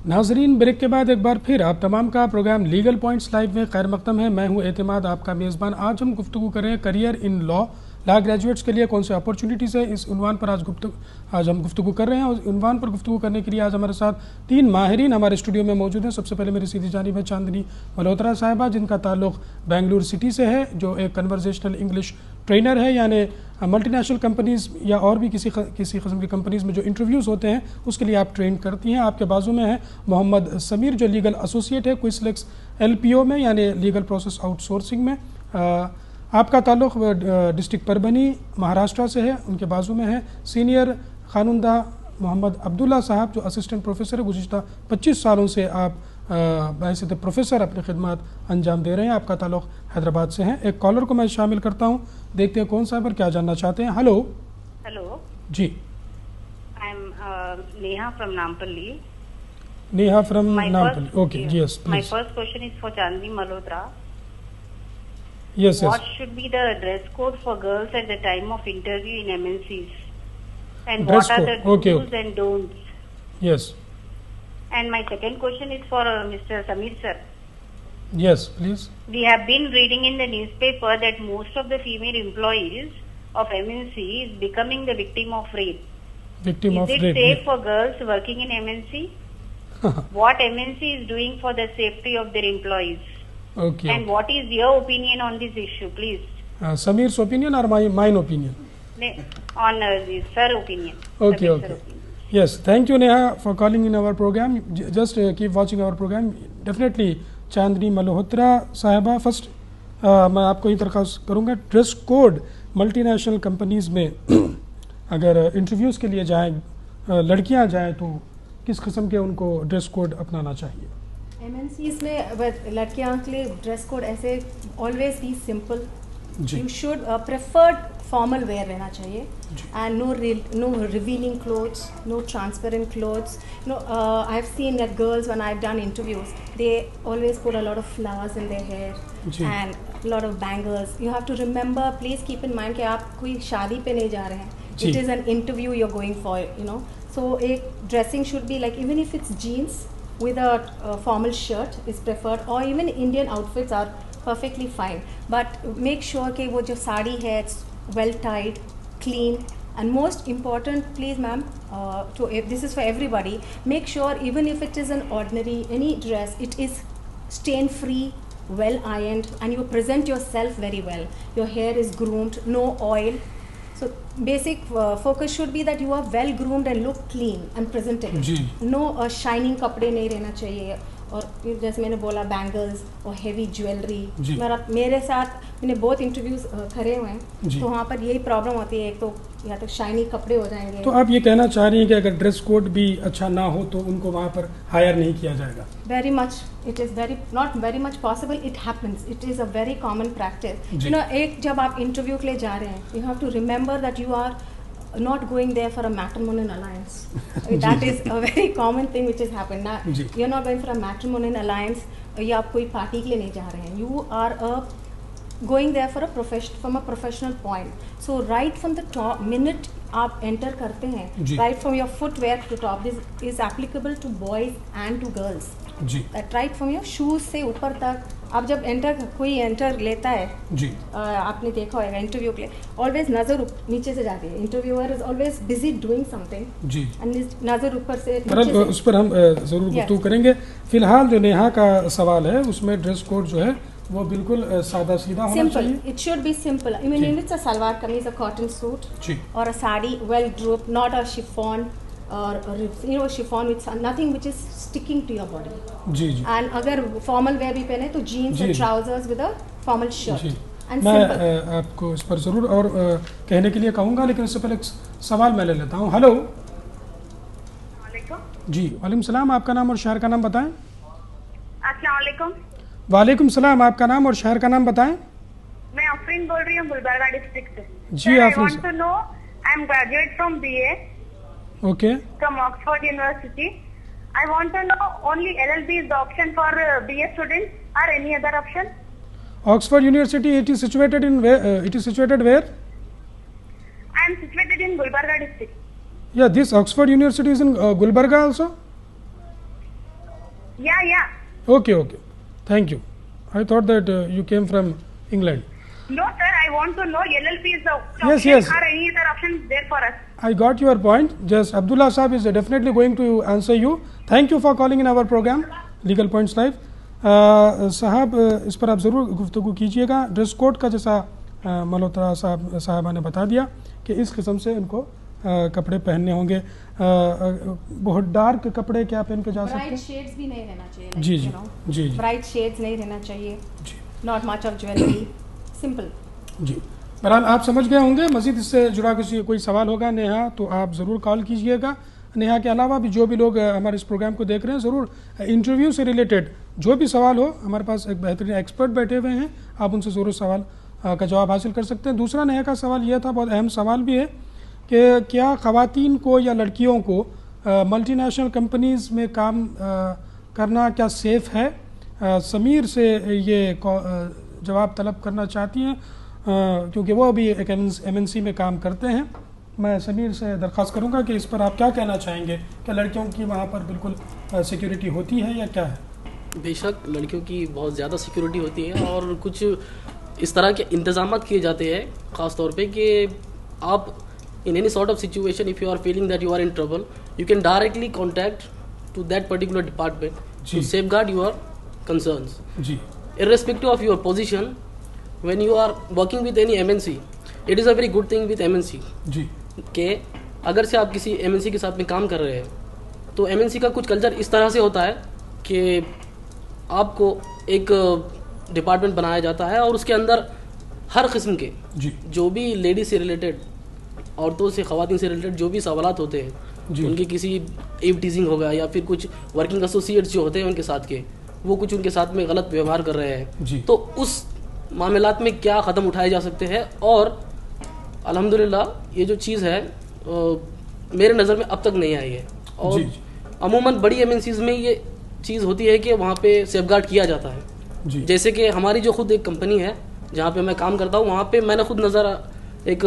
नाजरीन, ब्रेक के बाद एक बार फिर आप तमाम का प्रोग्राम लीगल पॉइंट्स लाइव में खैर मकदम है। मैं हूं एतमाद, आपका मेज़बान। आज हम गुफ्तगू करें करियर इन लॉ ग्रेजुएट्स के लिए कौन से अपॉर्चुनिटीज़ है, इस उन्वान पर आज हम गुफ्तगू कर रहे हैं। और उन्वान पर गुफ्तगू करने के लिए आज हमारे साथ 3 माहिरीन हमारे स्टूडियो में मौजूद हैं। सबसे पहले मेरी सीधी जानिब है चांदनी मल्होत्रा साहिबा, जिनका ताल्लुक बेंगलुरु सिटी से है, जो एक कन्वर्सेशनल इंग्लिश ट्रेनर है, यानी मल्टीनेशनल कंपनीज़ या और भी किसी किस्म की कंपनीज़ में जो इंटरव्यूज़ होते हैं उसके लिए आप ट्रेन करती हैं। आपके बाजू में है मोहम्मद समीर, जो लीगल एसोसिएट है क्विसलेक्स LPO में, यानी लीगल प्रोसेस आउटसोर्सिंग में। आपका ताल्लुक़ डिस्ट्रिक्ट परभनी महाराष्ट्र से है। उनके बाजू में है सीनियर कानूनदा मोहम्मद अब्दुल्ला साहब, जो असिस्टेंट प्रोफेसर है। गुज़िश्ता 25 सालों से आप बहैसियत प्रोफेसर अपनी खिदमत अंजाम दे रहे हैं। आपका ताल्लुक़ हैदराबाद से है। एक कॉलर को मैं शामिल करता हूं, देखते हैं कौन साहब और क्या जानना चाहते हैं। हेलो। हेलो जी, I am Neha from Nampally. Neha from Nampally, okay, yes my please. First question is for Chandni Malhotra. Yes What yes, should be the dress code for girls at the time of interview in MNCs? And Dress what are the code, do's okay, okay. and don'ts? Yes And my second question is for Mr. Samir sir. Yes please. We have been reading in the newspaper that most of the female employees of MNC is becoming the victim of rape. Victim of Is it rape. safe for girls working in MNC? What MNC is doing for the safety of their employees? Okay, And what is your opinion on this issue, please? Sameer's opinion और mine opinion. On this, sir opinion. Okay, Sir okay. opinion. Yes, thank you Neha for calling in our program. Just keep watching our program. Definitely, चांदनी मल्होत्रा साहिबा, first मैं आपको ही दरख्वास्त करूँगा, dress code multinational companies में अगर interviews के लिए जाएं, लड़कियां जाएं, तो किस किस्म के उनको ड्रेस कोड अपनाना चाहिए? MNCs में लड़कियों के लिए ड्रेस कोड ऐसे ऑलवेज बी सिंपल। जी you should preferred formal wear रहना चाहिए, and no revealing clothes, no transparent clothes. I have seen that girls when I have done interviews, they always put a lot of flowers in their hair and lot of bangles. You have to remember, please keep in mind कि आप कोई शादी पे नहीं जा रहे हैं, it is an interview you are going for, so एक dressing should be like, even if it's jeans with a formal shirt is preferred, or even Indian outfits are perfectly fine, but make sure कि वो जो साड़ी है it's well tied, clean, and most important, please ma'am, this is for everybody, make sure even if it is an ordinary any dress, it is stain free, well ironed, and you present yourself very well, your hair is groomed, no oil. So basic focus should be that you are well groomed and look clean and presentable. No shining कपड़े नहीं रहना चाहिए, और जैसे मैंने बोला bangles और heavy jewellery. मेरे साथ मैंने बहुत इंटरव्यूज करे हुए हैं, तो वहाँ पर यही प्रॉब्लम होती है, एक तो या तो शाइनी कपड़े हो जाएंगे। तो आप ये कहना चाह रही हैं कि अगर ड्रेस कोड भी अच्छा ना हो तो उनको वहाँ पर हायर नहीं किया जाएगा? Very much, it is very not very much possible, it happens, it is a very common practice. एक जब आप इंटरव्यू के लिए जा रहे हैं, you have to remember that you are not going there for a matrimonial alliance. That is a very common thing which has happened. Now, you're not going for a matrimonial alliance, या आप कोई party के लिए नहीं जा रहे हैं, you are going there for from a professional point. So right from the top, minute आप enter करते हैं, right from your footwear to top, this is applicable to boys and to girls. That right from your shoes से ऊपर तक, आप जब कोई enter लेता है, आपने देखा होगा इंटरव्यू के लिए ऑलवेज नजर नीचे से जाती है, interviewer is always busy doing something and नजर ऊपर से उस पर हम जरूर गुफ्तगू करेंगे। फिलहाल जो नेहा का सवाल है उसमें ड्रेस कोड जो है वो बिल्कुल सादा सीधा होना चाहिए। It should be simple, I mean it's a salwar kameez, a cotton suit और a sari well draped, not a chiffon or chiffon with nothing which is sticking to your body. जी। And अगर फॉर्मल वेयर भी पहने तो जीन्स और trousers with a formal shirt. मैं आपको इस पर जरूर और कहने के लिए कहूँगा, लेकिन इससे पहले एक सवाल मैं ले लेता हूँ। हेलो जी, वालेकुम सलाम, आपका नाम और शहर का नाम बताएं। अस्सलाम वालेकुम। वालेकुम सलाम, आपका नाम और शहर का नाम बताएं। मैं आफरीन बोल रही हूँ गुलबर्गा डिस्ट्रिक्ट से। जी Afreen, I want to know, I am graduate from BA. Okay. From Oxford University. I want to know only LLB is the option for BA students or any other option? Oxford University, it is situated in where? It is situated where? I am situated in Gulbarga district. Yeah, this Oxford University is in Gulbarga also? Yeah. Okay. Thank you. I thought that you came from England. No, sir. I want to know LLP is the Yes. option. Are any other options there for us? I got your point. Just Abdullah Saab is definitely going to answer you. Thank you for calling in our program Legal Points Live. साहब इस पर आप ज़रूर गुफ्तगू कीजिएगा। Dress code का जैसा मल्होत्रा साहबा ने बता दिया कि इस किस्म से इनको कपड़े पहनने होंगे। बहुत डार्क कपड़े क्या पहन के जा सकते हैं? ब्राइट शेड्स भी नहीं रहना चाहिए। जी। ब्राइट शेड्स नहीं रहना चाहिए। Not much of jewellery, simple. जी, बहरहाल आप समझ गए होंगे। मज़ीद इससे जुड़ा कोई सवाल होगा नेहा तो आप ज़रूर कॉल कीजिएगा। नेहा के अलावा भी जो भी लोग हमारे इस प्रोग्राम को देख रहे हैं, ज़रूर इंटरव्यू से रिलेटेड जो भी सवाल हो, हमारे पास एक बेहतरीन एक्सपर्ट बैठे हुए हैं, आप उनसे ज़रूर सवाल का जवाब हासिल कर सकते हैं। दूसरा नेहा का सवाल यह था, बहुत अहम सवाल भी है, कि क्या ख़वातीन को या लड़कियों को मल्टीनेशनल कंपनीज़ में काम करना क्या सेफ़ है? समीर से ये जवाब तलब करना चाहती हैं क्योंकि वो भी एक MNC में काम करते हैं। मैं समीर से दरख्वास्त करूंगा कि इस पर आप क्या कहना चाहेंगे, क्या लड़कियों की वहाँ पर बिल्कुल सिक्योरिटी होती है या क्या है? बेशक लड़कियों की बहुत ज़्यादा सिक्योरिटी होती है और कुछ इस तरह के इंतजाम किए जाते हैं, ख़ास तौर पे कि आप in any sort of situation if you are feeling that you are in trouble, you can directly contact to that particular department to safeguard your concerns. जी, irrespective of your position, when you are working with any MNC, it is a very good thing with MNC जी कि अगर से आप किसी MNC के साथ में काम कर रहे हैं तो MNC का कुछ कल्चर इस तरह से होता है कि आपको एक डिपार्टमेंट बनाया जाता है और उसके अंदर हर किस्म के जो भी लेडीज से रिलेटेड, औरतों से, ख़वातीन से रिलेटेड जो भी सवालात होते हैं, उनकी किसी एव टीजिंग होगा या फिर कुछ वर्किंग एसोसिएट्स जो होते हैं उनके साथ के, वो कुछ उनके साथ में गलत व्यवहार कर रहे हैं, तो उस मामलात में क्या क़दम उठाए जा सकते हैं। और अल्हम्दुलिल्लाह ये जो चीज़ है मेरे नज़र में अब तक नहीं आई है। और अमूमन बड़ी MNCs में ये चीज़ होती है कि वहाँ पे सेफगार्ड किया जाता है। जैसे कि हमारी जो खुद एक कंपनी है जहाँ पे मैं काम करता हूँ, वहाँ पे मैंने खुद एक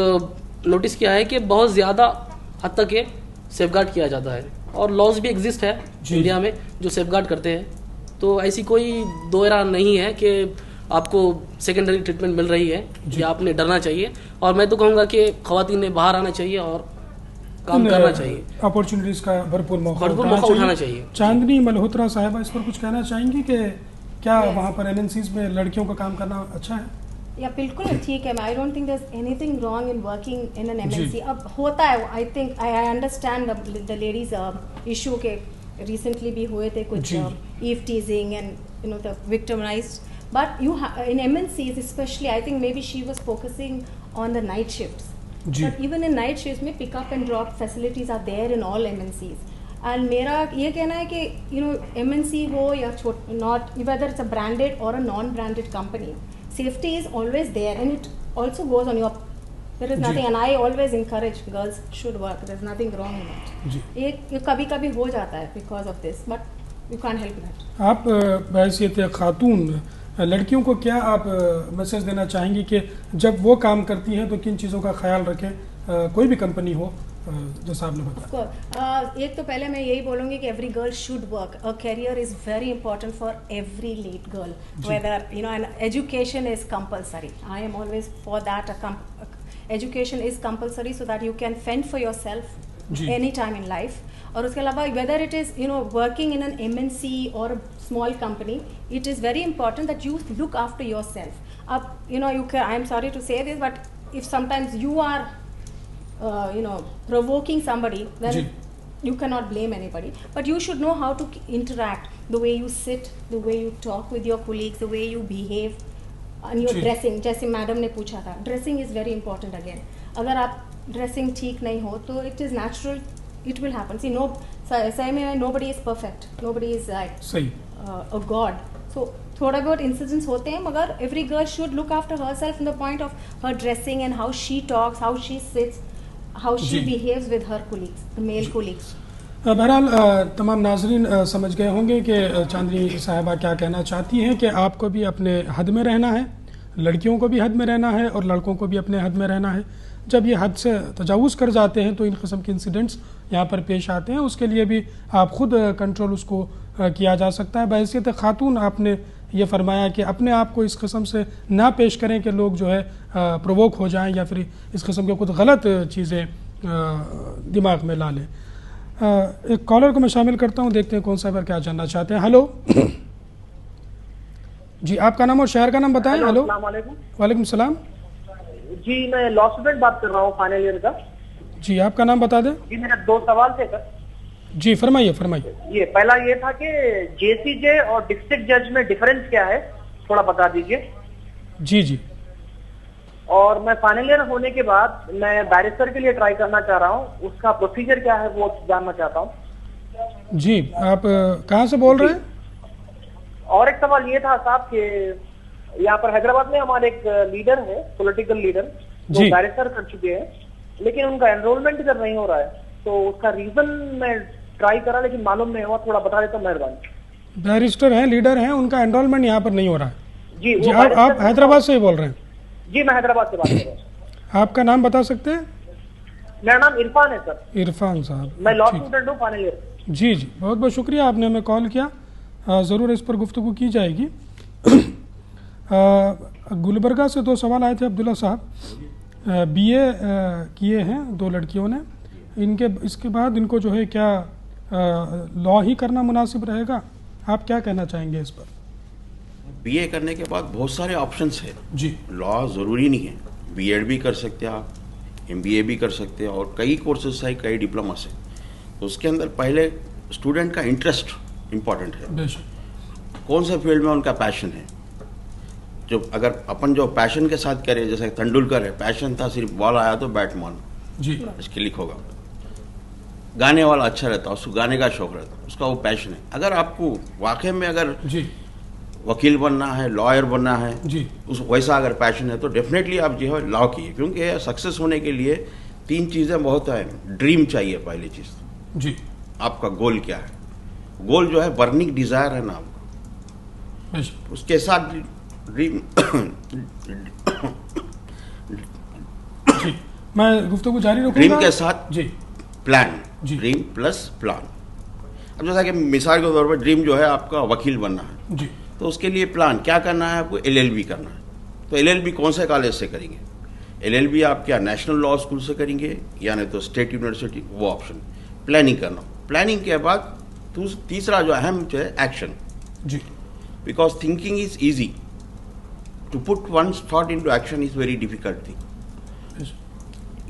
नोटिस किया है कि बहुत ज़्यादा हद तक ये सेफगार्ड किया जाता है और लॉज भी एग्जिस्ट है इंडिया में जो सेफगार्ड करते हैं। तो ऐसी कोई दोहरा नहीं है कि आपको सेकेंडरी ट्रीटमेंट मिल रही है या आपने डरना चाहिए। और मैं तो कहूँगा कि ख़वातीन ने बाहर आना चाहिए और काम करना चाहिए, अपॉर्चुनिटीज़ का भरपूर मौका उठाना चाहिए। चांदनी मल्होत्रा साहिबा इस पर कुछ कहना चाहेंगी कि क्या वहाँ पर MNCs में लड़कियों का काम करना अच्छा है? या बिल्कुल ठीक है। I don't think there is anything wrong in working in an MNC। अब होता है, I think I understand the ladies issue के रिसेंटली भी हुए थे कुछ eve teasing and you know the victimized, but you in MNCs especially, I think maybe she was focusing on the night shifts, but even in night shifts में pick up and drop facilities are there in all MNCs. and मेरा ये कहना है कि you know MNC हो या not, whether it's a branded or a non-branded company, safety is always there and it also goes on your, there is nothing, and I always encourage girls should work, there is nothing wrong in it. ये कभी-कभी हो जाता है because of this, but you can't help that. आप बहैसियत खातून लड़कियों को क्या आप मैसेज देना चाहेंगी कि जब वो काम करती हैं तो किन चीज़ों का ख्याल रखें, कोई भी कंपनी हो जैसा आपने बताया? एक तो पहले मैं यही बोलूँगी कि every girl should work. A career is very important for every late girl. Whether you know, and education is compulsory. I am always for that. Education is compulsory so that you can fend for yourself any time in life. और उसके अलावा whether it is you know working in an MNC or a small company, it is very important that you look after yourself. अब you know I am sorry to say this, but if sometimes you are you know provoking somebody, then you cannot blame anybody. But you should know how to interact, the way you sit, the way you talk with your colleagues, the way you behave, and your dressing. जैसे madam ने पूछा था, dressing is very important again. अगर आप dressing ठीक नहीं हो तो it is natural, it will happen. See, सही में nobody is perfect, nobody is like a god. So थोड़ा बहुत incidents होते हैं, मगर every girl should look after herself from the point of her dressing and how she talks, how she sits, how she behaves with her colleagues, the male colleagues. बहरहाल तमाम नाजरीन समझ गए होंगे कि चांदनी साहिबा क्या कहना चाहती हैं कि आपको भी अपने हद में रहना है, लड़कियों को भी हद में रहना है और लड़कों को भी अपने हद में रहना है। जब ये हद से तजावुज़ कर जाते हैं तो इन किस्म के इंसिडेंट्स यहाँ पर पेश आते हैं, उसके लिए भी आप ख़ुद कंट्रोल उसको किया जा सकता है। बहैसियत खातून आपने ये फरमाया कि अपने आप को इस किस्म से ना पेश करें कि लोग जो है प्रोवोक हो जाएं या फिर इस किस्म के कुछ गलत चीज़ें दिमाग में ला लें। एक कॉलर को मैं शामिल करता हूं, देखते हैं कौन सा पर क्या जानना चाहते हैं। हेलो जी, आपका नाम और शहर का नाम बताएं। हेलो, वालेकुम सलाम जी, मैं लॉ स्टूडेंट बात कर रहा हूँ, फाइनल ईयर का। जी, आपका नाम बता दें। जी, मेरे 2 सवाल थे सर। जी, फरमाइए। ये पहला ये था कि जेसीजे और डिस्ट्रिक्ट जज में डिफरेंस क्या है, थोड़ा बता दीजिए। जी। और मैं फाइनल ईयर होने के बाद मैं बैरिस्टर के लिए ट्राई करना चाह रहा हूँ, उसका प्रोसीजर क्या है वो जानना चाहता हूँ। जी, आप कहाँ से बोल रहे हैं? और एक सवाल ये था साहब कि यहाँ पर हैदराबाद में हमारे एक लीडर है, पॉलिटिकल लीडर, जो बैरिस्टर कर चुके हैं, लेकिन उनका एनरोलमेंट इधर नहीं हो रहा है, तो उसका रीजन मैं ट्राई करा लेकिन मालूम नहीं हुआ, थोड़ा बता देता मेहरबानी। बैरिस्टर हैं, लीडर हैं, उनका एनरोलमेंट यहाँ पर नहीं हो रहा है। जी, आप हैदराबाद से ही बोल रहे हैं? जी, मैं हैदराबाद से बात कर रहा हूँ। आपका नाम बता सकते हैं? मेरा नाम इरफान है सर। इरफान साहब, मैं लॉ स्टूडेंट हूँ, फाइनल ईयर। जी, बहुत बहुत शुक्रिया, आपने हमें कॉल किया, ज़रूर इस पर गुफ्तगू की जाएगी। गुलबर्गा से 2 सवाल आए थे अब्दुल्ला साहब। BA किए हैं 2 लड़कियों ने, इसके बाद इनको जो है क्या लॉ ही करना मुनासिब रहेगा? आप क्या कहना चाहेंगे इस पर? BA करने के बाद बहुत सारे ऑप्शंस है जी। लॉ ज़रूरी नहीं है, B.Ed भी कर सकते हैं आप, MBA भी कर सकते हैं, और कई कोर्सेज है, कई डिप्लोमास है। तो उसके अंदर पहले स्टूडेंट का इंटरेस्ट इम्पॉर्टेंट है, कौन से फील्ड में उनका पैशन है। जो अगर अपन जो पैशन के साथ करें, जैसे तेंदुलकर है, पैशन था सिर्फ बॉल आया तो बैट मारना जी, इसके लिख होगा। गाने वाला अच्छा रहता, उसको गाने का शौक रहता, उसका वो पैशन है। अगर आपको वाकई में अगर जी वकील बनना है, लॉयर बनना है जी, उस वैसा अगर पैशन है तो डेफिनेटली आप जो है लॉ कीजिए, क्योंकि सक्सेस होने के लिए 3 चीज़ें बहुत है। ड्रीम चाहिए पहली चीज़ जी, आपका गोल क्या है, गोल जो है बर्निंग डिजायर है ना आपका, उसके साथ ड्रीम जी, मैं गुफ्तगू जारी रखूंगा। ड्रीम के साथ जी प्लान, जी, ड्रीम प्लस प्लान। अब जैसा कि मिसाल के तौर पर ड्रीम जो है आपका वकील बनना है जी, तो उसके लिए प्लान क्या करना है, आपको LLB करना है। तो LLB कौन से कॉलेज से करेंगे? LLB आप क्या नेशनल लॉ स्कूल से करेंगे या नहीं तो स्टेट यूनिवर्सिटी, वो ऑप्शन। प्लानिंग करना, प्लानिंग के बाद तीसरा जो अहम है एक्शन जी, because thinking is easy, to put one thought into action is very difficult thing.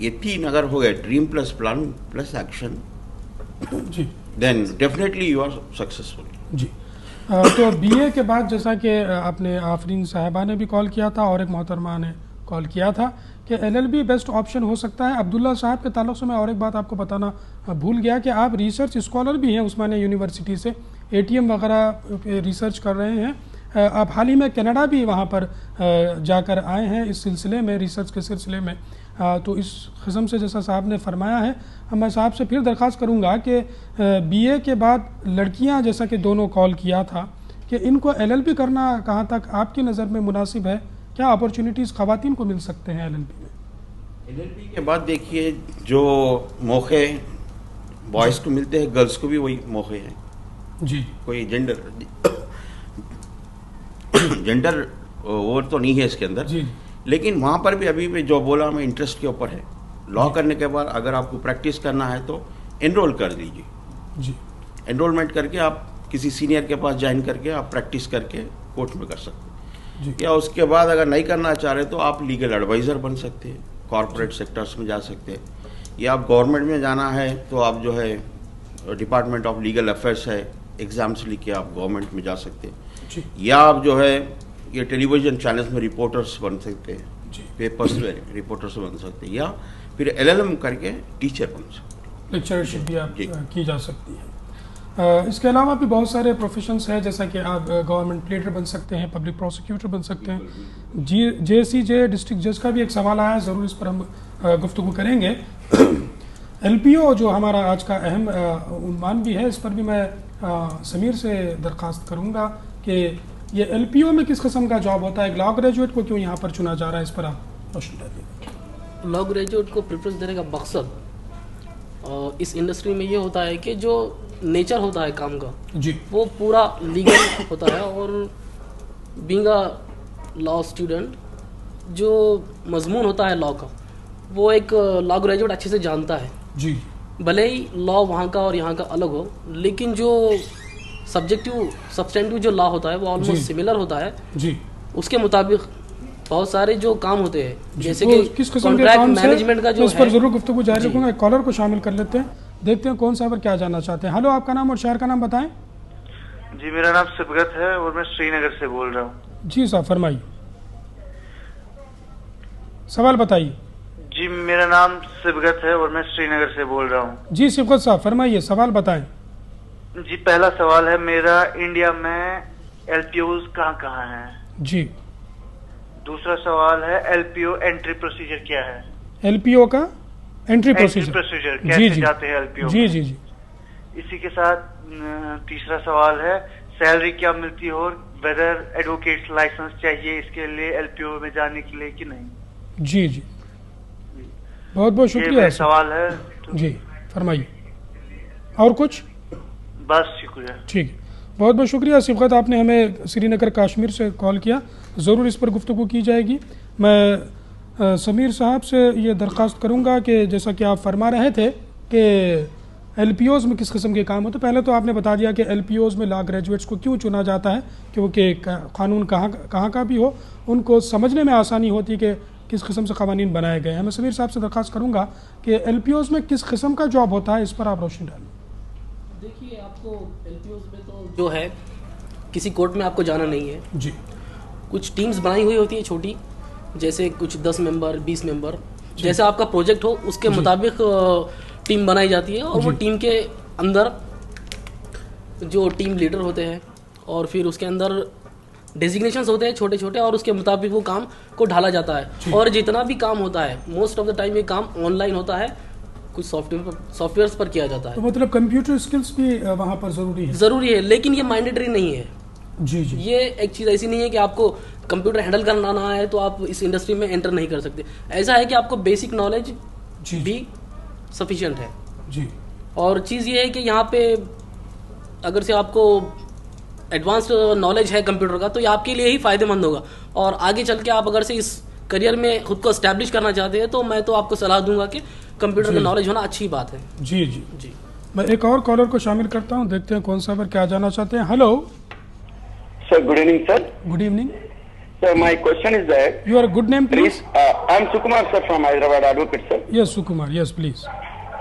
ये 3 अगर हो गए, dream plus plan plus action, जी, then definitely you are successful. जी, तो BA के बाद जैसा कि आपने आफरीन साहिबा ने भी कॉल किया था और एक मोहतरमा ने कॉल किया था कि LLB बेस्ट ऑप्शन हो सकता है। अब्दुल्ला साहब के ताल्लुक से मैं और एक बात आपको बताना भूल गया कि आप रिसर्च स्कॉलर भी हैं उस्मानिया यूनिवर्सिटी से, ATM वगैरह रिसर्च कर रहे हैं। आप हाल ही में कनाडा भी वहाँ पर जाकर आए हैं इस सिलसिले में, रिसर्च के सिलसिले में। तो इस किस्म से जैसा साहब ने फरमाया है, मैं साहब से फिर दरख्वास्त करूँगा कि BA के बाद लड़कियाँ, जैसा कि दोनों कॉल किया था, कि इनको LLB करना कहाँ तक आपकी नज़र में मुनासिब है? क्या अपॉर्चुनिटीज़ ख़वातीन को मिल सकते हैं LLB में? LLB के बाद देखिए जो मौके बॉयज़ को मिलते हैं, गर्ल्स को भी वही मौके हैं जी। कोई जेंडर वो तो नहीं है इसके अंदर जी, लेकिन वहाँ पर भी अभी भी जो बोला मैं इंटरेस्ट के ऊपर है। लॉ करने के बाद अगर आपको प्रैक्टिस करना है तो एनरोल कर दीजिए जी, एनरोलमेंट करके आप किसी सीनियर के पास ज्वाइन करके आप प्रैक्टिस करके कोर्ट में कर सकते हैं। या उसके बाद अगर नहीं करना चाह रहे तो आप लीगल एडवाइज़र बन सकते हैं, कॉरपोरेट सेक्टर्स में जा सकते हैं, या आप गवर्नमेंट में जाना है तो आप जो है डिपार्टमेंट ऑफ लीगल अफेयर्स है, एग्ज़ाम्स लिख के आप गवर्नमेंट में जा सकते हैं, या आप जो है ये टेलीविज़न चैनल्स में रिपोर्टर्स बन सकते हैं, पेपर्स में रिपोर्टर्स बन सकते हैं, या फिर LLM करके टीचर बन सकते हैं। लेक्चरशिप भी आप की जा सकती है। इसके अलावा भी बहुत सारे प्रोफेशंस हैं, जैसा कि आप गवर्नमेंट प्लेडर बन सकते हैं, पब्लिक प्रोसिक्यूटर बन सकते हैं। JCJ डिस्ट्रिक्ट जज का भी एक सवाल आया, ज़रूर इस पर हम गुफ्तगू करेंगे। LPO जो हमारा आज का अहम उन्वान भी है, इस पर भी मैं समीर से दरख्वास्त करूँगा कि ये LPO में किस किस्म का जॉब होता है, लॉ ग्रेजुएट को क्यों यहाँ पर चुना जा रहा है, इस पर आप रोशनी डालिए। लॉ ग्रेजुएट को प्रेफरेंस देने का मकसद इस इंडस्ट्री में ये होता है कि जो नेचर होता है काम का जी वो पूरा लीगल होता है। और बीइंग अ लॉ स्टूडेंट जो मजमून होता है लॉ का वो एक लॉ ग्रेजुएट अच्छे से जानता है। जी भले ही लॉ वहाँ का और यहाँ का अलग हो, लेकिन जो सब्सटेंटिव जो लॉ होता है वो ऑलमोस्ट सिमिलर होता है। जी उसके मुताबिक बहुत सारे जो काम होते हैं जैसे तो कि किस किस्म के कॉन्ट्रैक्ट काम से मैनेजमेंट का तो जो इस पर है। जरूर गुफ्तगू जारी रखूंगा। एक कॉलर को शामिल कर लेते हैं, देखते हैं कौन सा पर क्या जानना चाहते हैं। हेलो, आपका नाम और शहर का नाम बताएं। जी मेरा नाम सिबगत है और मैं श्रीनगर से बोल रहा हूँ। जी साहब फरमाइए, सवाल बताइए। जी मेरा नाम सिबगत है और मैं श्रीनगर से बोल रहा हूँ। जी सिबगत साहब फरमाइए, सवाल बताएं। जी पहला सवाल है मेरा, इंडिया में एलपीओज कहाँ कहाँ हैं? जी दूसरा सवाल है एलपीओ एंट्री प्रोसीजर क्या है? एलपीओ का एंट्री प्रोसीजर प्रोसीजर कैसे जाते हैं एलपीओ? जी जी जी इसी के साथ तीसरा सवाल है सैलरी क्या मिलती है और वेदर एडवोकेट लाइसेंस चाहिए इसके लिए एलपीओ में जाने के लिए कि नहीं? जी जी बहुत बहुत ये शुक्रिया मेरा सवाल है। जी फरमाइए, और कुछ? बस शुक्रिया। ठीक है, बहुत बहुत शुक्रिया सिबगत, आपने हमें श्रीनगर कश्मीर से कॉल किया। ज़रूर इस पर गुफ्तगू की जाएगी। मैं समीर साहब से ये दरख्वास्त करूँगा कि जैसा कि आप फरमा रहे थे कि एलपीओज़ में किस किस्म के काम होते हैं, पहले तो आपने बता दिया कि एलपीओज़ में लॉ ग्रेजुएट्स को क्यों चुना जाता है, क्योंकि कानून कहाँ का भी हो उनको समझने में आसानी होती है कि किस किस्म से क़वानीन बनाए गए हैं। मैं समीर साहब से दरख्वास्त करूँगा कि एलपीओज़ में किस किस्म का जॉब होता है, इस पर आप रोशनी डालें। देखिए आपको एलपीओज़ में तो जो है किसी कोर्ट में आपको जाना नहीं है जी। कुछ टीम्स बनाई हुई होती है छोटी, जैसे कुछ 10 मेंबर 20 मेंबर, जैसा आपका प्रोजेक्ट हो उसके मुताबिक टीम बनाई जाती है। और वो टीम के अंदर जो टीम लीडर होते हैं और फिर उसके अंदर डेजिग्नेशंस होते हैं छोटे छोटे, और उसके मुताबिक वो काम को ढाला जाता है। और जितना भी काम होता है मोस्ट ऑफ द टाइम ये काम ऑनलाइन होता है, कुछ सॉफ्टवेयर्स पर किया जाता है। तो मतलब कंप्यूटर स्किल्स भी वहाँ पर ज़रूरी है, लेकिन ये मैंडेटरी नहीं है। जी जी ये एक चीज़ ऐसी नहीं है कि आपको कंप्यूटर हैंडल करना ना है तो आप इस इंडस्ट्री में एंटर नहीं कर सकते। ऐसा है कि आपको बेसिक नॉलेज भी सफिशिएंट है जी। और चीज़ ये है कि यहाँ पे अगर से आपको एडवांस नॉलेज है कंप्यूटर का तो ये आपके लिए ही फ़ायदेमंद होगा। और आगे चल के आप अगर से इस करियर में खुद को एस्टैब्लिश करना चाहते हैं तो मैं तो आपको सलाह दूंगा कि कंप्यूटर का नॉलेज होना अच्छी बात है। जी जी जी। मैं एक और कॉलर को शामिल करता हूँ, देखते हैं कौन सा पर क्या जानना चाहते हैं। Hello sir, good evening sir. Good evening sir, my question is that your good name please. I am Sukumar sir from Hyderabad advocate sir. Yes Sukumar, yes please.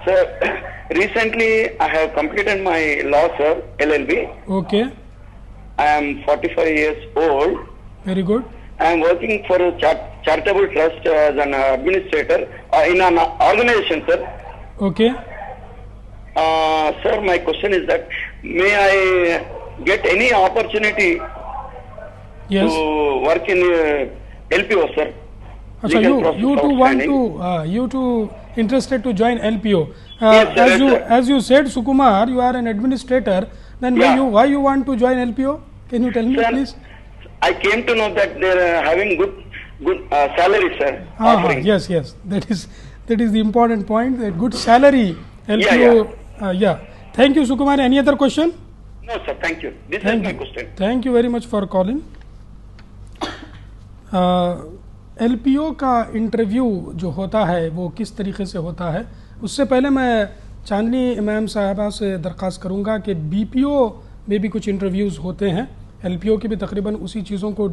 Sir, recently I have completed my law sir LLB. Okay. I am 45 years old. Very good. I am working for a charitable trust as an administrator in an organization, sir. Okay. Sir, my question is that may I get any opportunity Yes. to work in LPO, sir? Achha, you too interested to join LPO. Yes, sir, as you said, Sukumar, you are an administrator. Then why you want to join LPO? Can you tell me, sir, please? I came to know that they are having good salary, sir. Offering. Yes. That is the important point. A good salary. LPO. Yeah. Thank you, Sukumar. Any other question? No, sir. Thank you. This is my question. Thank you very much for calling. LPO का interview जो होता है वो किस तरीके से होता है, उससे पहले मैं चांदनी मैम साहबा से दरख्वास्त करूँगा कि BPO में भी कुछ इंटरव्यूज़ होते हैं, LPO की भी तकरीबन उसी चीज़ों को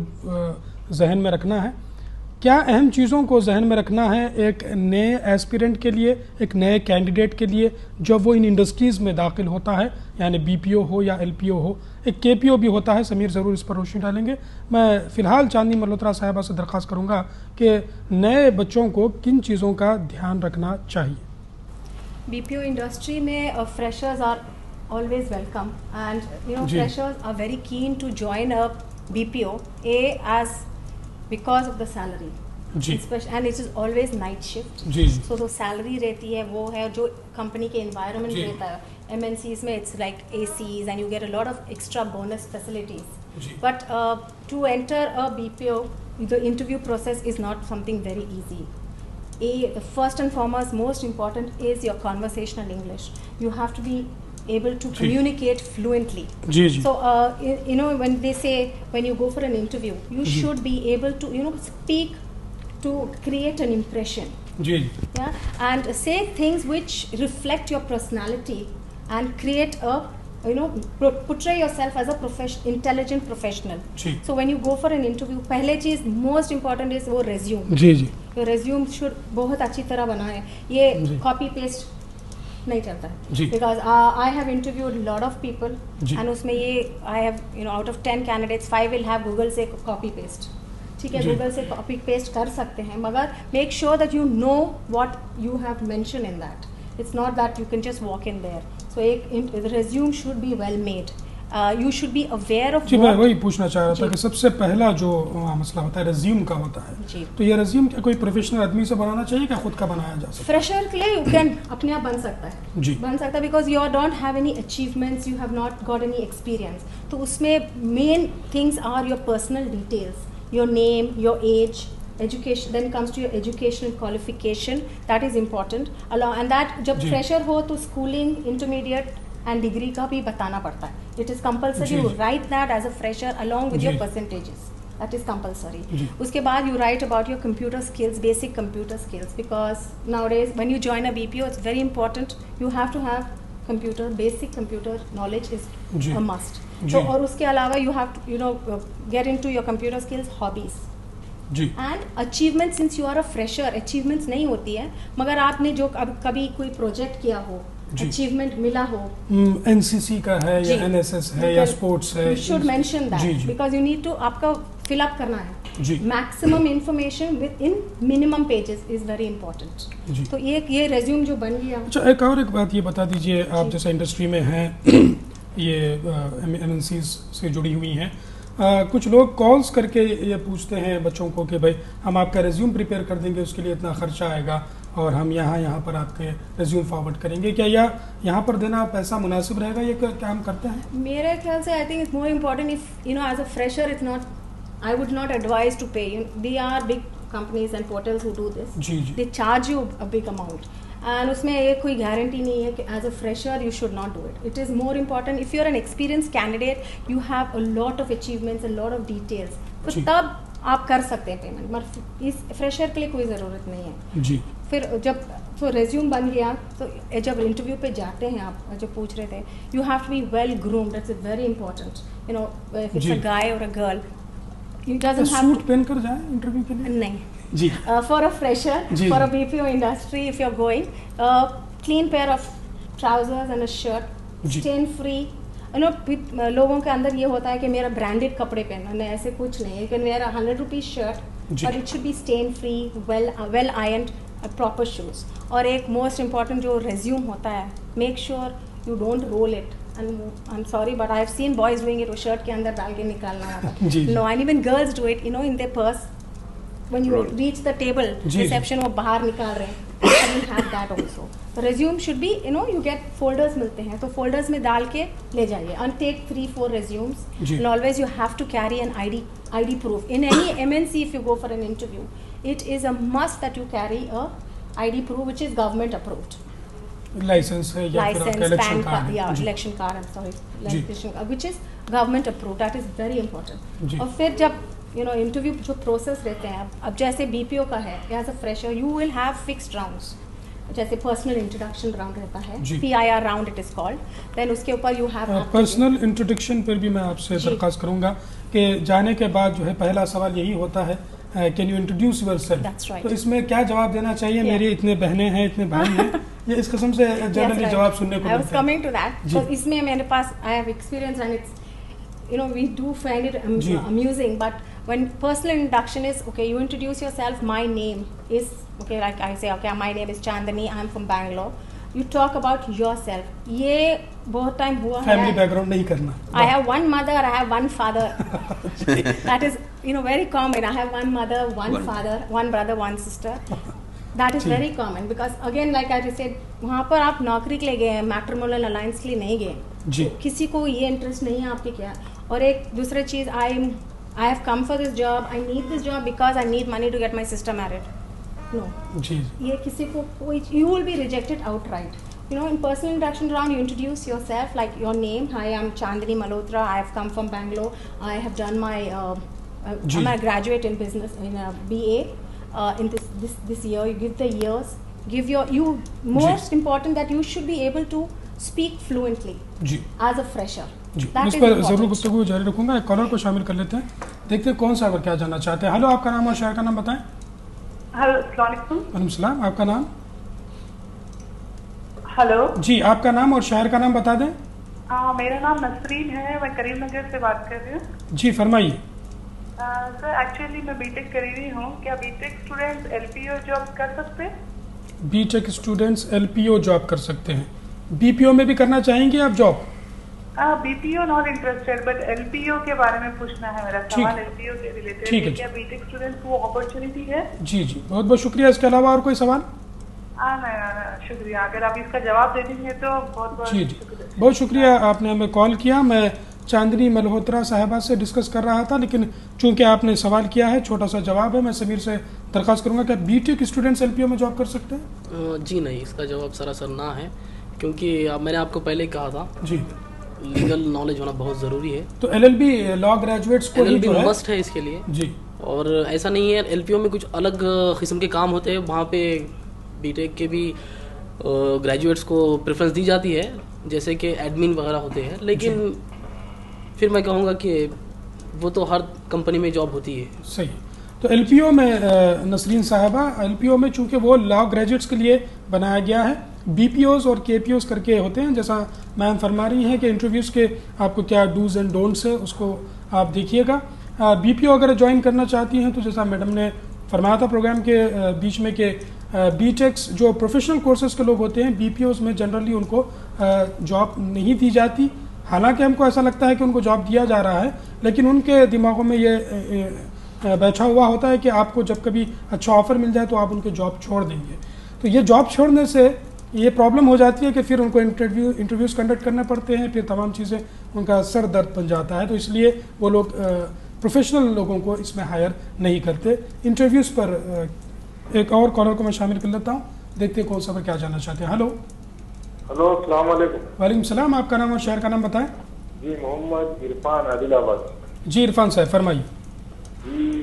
जहन में रखना है। क्या अहम चीज़ों को जहन में रखना है एक नए एस्पिरेंट के लिए, एक नए कैंडिडेट के लिए जब वो इन इंडस्ट्रीज़ में दाखिल होता है, यानी BPO हो या LPO हो, एक KPO भी होता है। समीर ज़रूर इस पर रोशनी डालेंगे। मैं फ़िलहाल चांदनी मल्होत्रा साहिबा से दरख्वास्त करूँगा कि नए बच्चों को किन चीज़ों का ध्यान रखना चाहिए। BPO इंडस्ट्री में freshers are always welcome, and freshers are very keen to join a BPO because of the salary, and it is always night shift. So the salary रहती है वो है जो कंपनी के environment रहता है। MNCs में it's like ACs and you get a lot of extra bonus facilities. But to enter a BPO, the interview process is not something very easy. The first and foremost, most important is your conversational English. You have to be able to communicate fluently. Ji ji. So, you know, when they say, when you go for an interview, you should be able to, you know, speak to create an impression. Ji. Yeah, and say things which reflect your personality and create a, you know, portray yourself as a intelligent professional. Ji. So when you go for an interview, पहले चीज most important is वो resume. Ji ji. Your resume should बहुत अच्छी तरह बना है. ये copy paste नहीं चलता है. जी. Because I have interviewed a lot of people ji. and उसमें ये I have, you know, out of 10 candidates 5 will have Google से copy paste. ठीक है, जी. Google से copy paste कर सकते हैं, मगर make sure that you know what you have mentioned in that. It's not that you can just walk in there. So एक resume should be well made. You should be aware of जी. मैं what. वही पूछना चाह रहा था जी. कि सबसे पहला जो मसला होता है रेज्यूम का होता है, जी. तो ये रेज्यूम क्या कोई प्रोफेशनल आदमी से बनाना चाहिए, क्या खुद का बनाया जा सकता फ्रेशर के लिए you can अपने आप बन सकता है. जी. बन सकता है because you don't have any achievements, you have not got any experience. तो उसमें main things are your personal details, your name, your age, education, then comes to your educational qualification, that is important. And that जब जी. fresher हो तो schooling, intermediate and degree का भी बताना पड़ता है. It is compulsory ji, you ji. write that as a fresher along with your ji. percentages. That is compulsory. जी. उसके बाद you write about your computer skills, basic computer skills, because nowadays when you join a BPO, it's very important. You have to have computer, basic computer knowledge is ji. a must. जी. तो और उसके अलावा you have to, you know, get into your computer skills, hobbies. जी. And achievement, since you are a fresher, achievements नहीं होती है, मगर आपने जो कभी कोई प्रोजेक्ट किया हो, अचीवमेंट मिला हो, एनसीसी का है या एनएसएस है या स्पोर्ट्स है, यू शुड मेंशन जी, दैट जी. बिकॉज यू नीड टू, आपका फिलअप करना है. जी. Maximum information within minimum pages is very important. जी. तो ये रेज्यूम जो बन गया. अच्छा, एक और एक बात ये बता दीजिए, आप जैसे इंडस्ट्री में हैं, ये एमएनसीज से जुड़ी हुई हैं, कुछ लोग कॉल्स करके ये पूछते हैं बच्चों को कि भाई हम आपका रेज्यूम प्रिपेयर कर देंगे, उसके लिए इतना खर्चा आएगा और हम यहाँ पर आपके रेज्यूम फॉरवर्ड करेंगे, क्या यहाँ पर देना पैसा मुनासिब रहेगा, ये काम करते हैं? मेरे ख्याल से I think it's more important if you know as a fresher it's not, I would not advise to pay. They are big companies and portals who do this. जी जी. They charge you a big amount and उसमें ये कोई guarantee नहीं है कि as a fresher you should not do it. It is more important if you are an experience candidate, you have a lot of achievements, a lot of details, तो तब आप कर सकते हैं पेमेंट, मगर इस फ्रेशर के लिए कोई ज़रूरत नहीं है. जी. फिर जब तो रेज्यूम बन गया, तो जब इंटरव्यू पे जाते हैं, आप जो पूछ रहे थे, you have to be well groomed, that's very important. You know, if it's a guy और a girl, you doesn't have suit पहन कर जाए इंटरव्यू के लिए? नहीं. जी. For a fresher, ji, for a ji. BPO industry, if you're going, clean pair of trousers and a shirt, ji. stain free. You know, लोगों के अंदर ये होता है कि मेरा ब्रांडेड कपड़े पहनना, नहीं, ऐसे कुछ नहीं. You can wear a 100 rupees shirt, ji. but it should be stain free, well ironed, proper shoes. और एक most important जो resume होता है, make sure you don't roll it. And I'm sorry, but I have seen boys doing it, वो shirt के अंदर डाल के निकालना होता है. जी, जी. No, and even girls do it, you know, in their purse. When you reach the table, ji, reception वो बाहर निकाल रहे हैं. You have that also. The resume should be, you know, you get folders मिलते हैं, तो folders में डाल के ले जाइए. And take 3-4 resumes. जी. And always you have to carry an ID proof. In any MNC, if you go for an interview, it is a must that you carry a ID proof which is government approved. License है या फिर आपका election card है? या जी. Election card, I'm sorry, election, which is government approved. That is very important. जी. और फिर जब यू नो इंटरव्यू जो प्रोसेस रहते हैं, अब जैसे BPO का है, as a fresher you will have fixed rounds. जैसे पर्सनल इंट्रोडक्शन राउंड रहता है, PIR round it is called. Then उसके ऊपर यू हैव पर्सनल इंट्रोडक्शन पर भी मैं आपसे दरख्वास्त करूंगा कि जाने के बाद जो है पहला सवाल यही होता है, can you introduce yourself. That's right. तो इसमें क्या जवाब देना चाहिए? मेरी इतने बहनें हैं, इतने भाई हैं, ये इस किस्म से जनरली जवाब सुनने को मिलता है. I was मिलता है. coming to that. So इसमें मेरे पास I have experience and it's, you know, we do find it amusing, but when personal introduction is, okay, you introduce yourself, my name is, okay, like I say, okay, my name is Chandani, I am from Bangalore. You talk about yourself. ये बहुत time हुआ है. Family background नहीं करना. I have one mother, I have one father. That is, you know, very common. I have one mother, one father, one brother, one sister. That is very common because again, like I just said, वहाँ पर आप नौकरी के लिए गए हैं, matrimonial alliance के लिए नहीं गए. जी. तो किसी को ये इंटरेस्ट नहीं है आपके क्या. और एक दूसरी चीज़, I have come for this job. I need this job because I need money to get my sister married. No. जी. ये किसी को कोई, you will be rejected outright. You know, in personal introduction round, you introduce yourself, like your name. Hi, I'm Chandini Malhotra. I have come from Bangalore. I have done my, I'm a graduate in business in a BA. In this year, you give the years. Give you most important that you should be able to speak fluently as a fresher. जी, इस पर ज़रूर गुफ्तगू जारी रखूंगा। एक collar को शामिल कर लेते हैं, देखते हैं कौन सा और क्या जानना चाहते हैं। हेलो, आपका नाम और शहर का नाम बताएं। हेलो, अस्सलाम वालेकुम। वालेकुम सलाम, आपका नाम? हेलो जी, आपका नाम और शहर का नाम बता दें। मेरा नाम नसरीन है, मैं करीमनगर से बात कर रही हूँ। जी, फरमाइए। सर, एक्चुअली मैं बीटेक कर रही हूँ। क्या बीटेक स्टूडेंट्स एलपीओ जॉब कर सकते हैं? बीटेक स्टूडेंट्स एलपीओ जॉब कर सकते हैं। बीपीओ में भी करना चाहेंगे आप job? BPO not interested, but LPO के बारे में पूछना है मेरा सवाल। एलपीओ के रिलेटेड ठीक है। क्या बीटेक स्टूडेंट्स को अपॉर्चुनिटी है? जी जी, बहुत बहुत शुक्रिया। इसके अलावा और कोई सवाल? नहीं, शुक्रिया। अगर आप इसका जवाब दे देंगे तो बहुत जी जी, बहुत शुक्रिया, आपने हमें कॉल किया। मैं चांदनी मल्होत्रा साहिबा से डिस्कस कर रहा था, लेकिन चूंकि आपने सवाल किया है, छोटा सा जवाब है। मैं समीर से दरख्वास्त करूंगा कि बीटेक स्टूडेंट्स एलपीओ में जॉब कर सकते हैं? जी नहीं, इसका जवाब सरासर ना है, क्योंकि मैंने आपको पहले ही कहा था जी, लीगल नॉलेज होना बहुत ज़रूरी है। तो एलएलबी लॉ ग्रेजुएट्स को एलएलबी मस्ट है इसके लिए जी। और ऐसा नहीं है, एलपीओ में कुछ अलग किस्म के काम होते हैं, वहाँ पे बीटेक के भी ग्रेजुएट्स को प्रेफरेंस दी जाती है, जैसे कि एडमिन वगैरह होते हैं। लेकिन फिर मैं कहूँगा कि वो तो हर कंपनी में जॉब होती है। सही। तो एलपीओ में नसरीन साहबा, एलपीओ में चूंकि वो लॉ ग्रेजुएट्स के लिए बनाया गया है, बीपीओज और केपीओज करके होते हैं। जैसा मैम फरमा रही हैं कि इंटरव्यूज़ के आपको क्या डूज एंड डोंट्स है, उसको आप देखिएगा। बीपीओ अगर ज्वाइन करना चाहती हैं तो जैसा मैडम ने फरमाया था प्रोग्राम के बीच में कि बीटेक्स जो प्रोफेशनल कोर्सेज के लोग होते हैं, बीपीओज में जनरली उनको जॉब नहीं दी जाती। हालांकि हमको ऐसा लगता है कि उनको जॉब दिया जा रहा है, लेकिन उनके दिमागों में ये बैठा हुआ होता है कि आपको जब कभी अच्छा ऑफर मिल जाए तो आप उनके जॉब छोड़ देंगे। तो ये जॉब छोड़ने से ये प्रॉब्लम हो जाती है कि फिर उनको इंटरव्यूज़ कंडक्ट करने पड़ते हैं, फिर तमाम चीज़ें उनका सर दर्द बन जाता है। तो इसलिए वो लोग प्रोफेशनल लोगों को इसमें हायर नहीं करते। इंटरव्यूज़ पर एक और कॉलर को मैं शामिल कर लेता हूँ, देखते हैं कौन सा पर क्या जानना चाहते हैं। हेलो हेलो, अस्सलाम वालेकुम। वालेकुम सलाम, आपका नाम और शहर का नाम बताएं। जी, मोहम्मद इरफान, आदिलाबाद। जी इरफान साहब, फरमाइए। जी,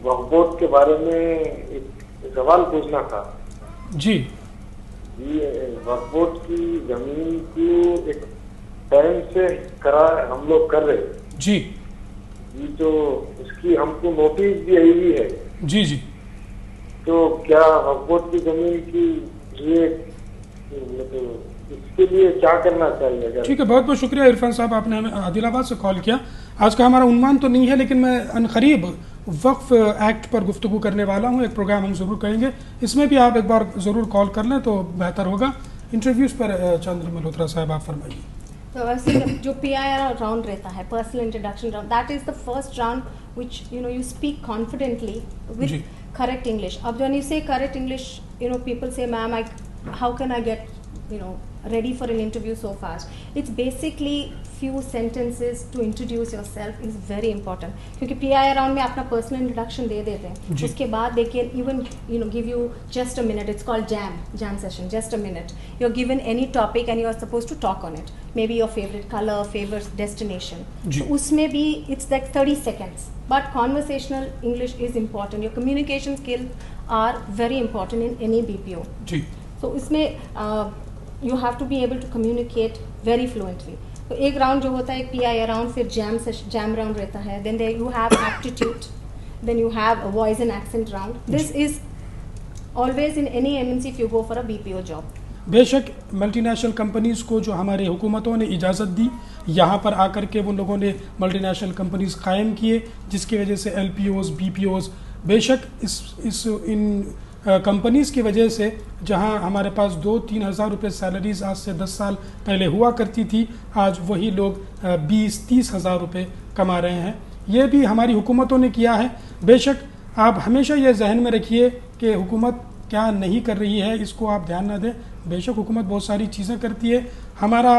वक्फ के बारे में एक सवाल पूछना था। जी वक्फ की जमीन को एक टाइम से करा हम लोग कर रहे जी जी, तो उसकी हमको नोटिस भी आई हुई है। जी जी, तो क्या वक्फ की जमीन की लिए इसके लिए क्या करना चाहिए? ठीक है, बहुत बहुत शुक्रिया इरफान साहब, आपने हमें आदिलाबाद से कॉल किया। आज का हमारा उन्वान तो नहीं है, लेकिन मैं अनकरीब वक्फ एक्ट पर गुफ्तगू करने वाला हूँ। एक प्रोग्राम हम ज़रूर करेंगे, इसमें भी आप एक बार ज़रूर कॉल कर लें तो बेहतर होगा। इंटरव्यूज़ पर चांदनी मल्होत्रा साहब आप फरमाइए। तो वैसे जो PIR राउंड रहता है, personal introduction round, that is the first round which you speak confidently with correct English. अब व्हेन यू से करेक्ट इंग्लिश, पीपल से ma'am how can I get ready for an interview so fast? It's basically few sentences to introduce yourself is very important, क्योंकि PIR round में अपना personal introduction दे देते हैं। उसके बाद they can even give you just a minute. It's called jam session, just a minute. You're given any topic and you're supposed to talk on it. Maybe your favorite color, favorite destination. So उसमें भी it's like 30 seconds. But conversational English is important. Your communication skills are very important in any BPO. जी। तो इसमें you have to be able to communicate very fluently. तो एक round जो होता है एक PIR राउंड, फिर जैम राउंड रहता है, then there you have aptitude, then you have a voice and accent round. This is always in any MNC if you go for a BPO job. बेशक multinational companies को जो हमारे हुकूमतों ने इजाज़त दी, यहाँ पर आकर के वो लोगों ने मल्टीनेशनल कंपनीज़ कायम किए, जिसकी वजह से LPOs, BPOs, बेशक इन कंपनीज़ की वजह से जहां हमारे पास 2-3 हज़ार रुपये सैलरीज़ आज से 10 साल पहले हुआ करती थी, आज वही लोग 20-30 हज़ार रुपये कमा रहे हैं। ये भी हमारी हुकूमतों ने किया है। बेशक आप हमेशा ये जहन में रखिए कि हुकूमत क्या नहीं कर रही है, इसको आप ध्यान न दें। बेशक हुकूमत बहुत सारी चीज़ें करती है। हमारा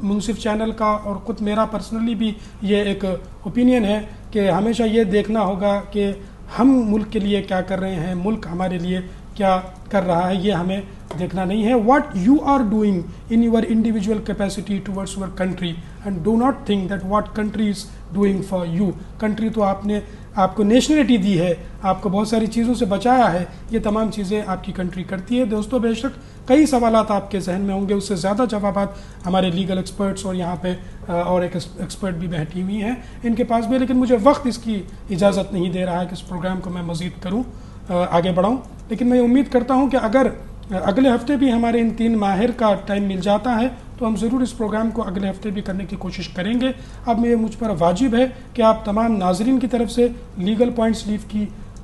मुंसिफ चैनल का और ख़ुद मेरा पर्सनली भी ये एक ओपिनियन है कि हमेशा ये देखना होगा कि हम मुल्क के लिए क्या कर रहे हैं, मुल्क हमारे लिए क्या कर रहा है, ये हमें देखना नहीं है. What you are doing in your individual capacity towards your country, and do not think that what country is doing for you. Country तो आपको नेशनलिटी दी है, आपको बहुत सारी चीज़ों से बचाया है, ये तमाम चीज़ें आपकी कंट्री करती है. दोस्तों, बेशक कई सवालात आपके जहन में होंगे, उससे ज़्यादा जवाबात हमारे लीगल एक्सपर्ट्स और यहाँ पे और एक एक्सपर्ट भी बैठी हुई हैं इनके पास भी, लेकिन मुझे वक्त इसकी इजाज़त नहीं दे रहा है कि इस प्रोग्राम को मैं मज़ीद करूँ, आगे बढ़ाऊँ. लेकिन मैं उम्मीद करता हूँ कि अगर अगले हफ्ते भी हमारे इन 3 माहिर का टाइम मिल जाता है तो हम ज़रूर इस प्रोग्राम को अगले हफ्ते भी करने की कोशिश करेंगे. अब मुझ पर वाजिब है कि आप तमाम नाजरीन की तरफ से, लीगल पॉइंट्स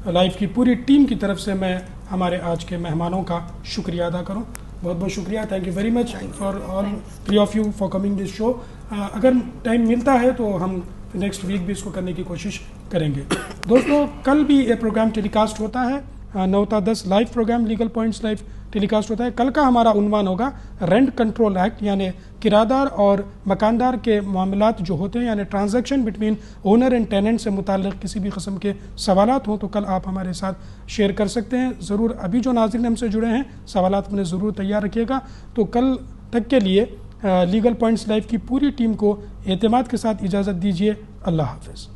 लाइव की पूरी टीम की तरफ से मैं हमारे आज के मेहमानों का शुक्रिया अदा करूं. बहुत बहुत शुक्रिया. Thank you very much for all 3 of you for coming this show. अगर टाइम मिलता है तो हम नेक्स्ट वीक भी इसको करने की कोशिश करेंगे. दोस्तों, कल भी ये प्रोग्राम टेलीकास्ट होता है, 9:10 live programme legal points live telecast होता है. कल का हमारा उन्वान होगा रेंट कंट्रोल एक्ट, यानी किराएदार और मकानदार के मामलात जो होते हैं, यानी transaction between owner and tenant से मुताल्लिक़ किसी भी किस्म के सवालात हों तो कल आप हमारे साथ शेयर कर सकते हैं. ज़रूर अभी जो नाज़रीन हमसे जुड़े हैं सवालात अपने ज़रूर तैयार रखिएगा. तो कल तक के लिए लीगल पॉइंट्स लाइव की पूरी टीम को एतमाद के साथ इजाज़त दीजिए. अल्लाह हाफ़िज़.